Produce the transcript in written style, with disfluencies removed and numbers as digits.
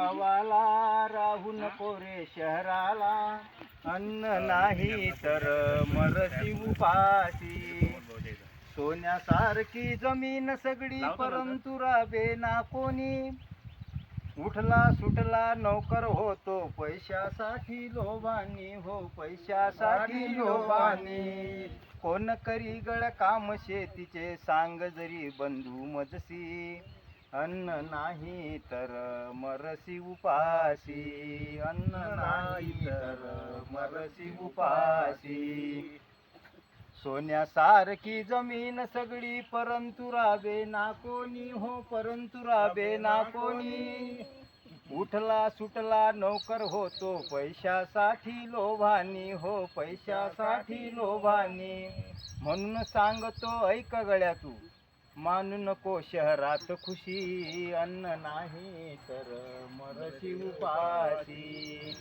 गावाला राहू नको रे शहराला, अन्न नाही तर मरसी उपाशी. सोन्यासारखी जमीन सगळी परंतु राबे ना कोणी, उठला सुटला नौकर होतो पैशासाठी लोभानी, हो पैशासाठी लोभानी. कोण करी गळ काम शेतीचे सांग जरी बंधू मजसी, अन्न नाही तर मरसी उपाशी, अन्न नाही तर मरसी उपाशी. सोन्यासारखी जमीन सगळी परंतु राबे ना कोणी, हो परंतु राबे ना कोणी. उठला सुटला नौकर होतो पैशासाठी लोभानी, हो पैशासाठी लोभानी. म्हणून सांगतो ऐक गळ्या तू, मानू नको शहरात खुशी, अन्न नाही तर मरसी उपाशी.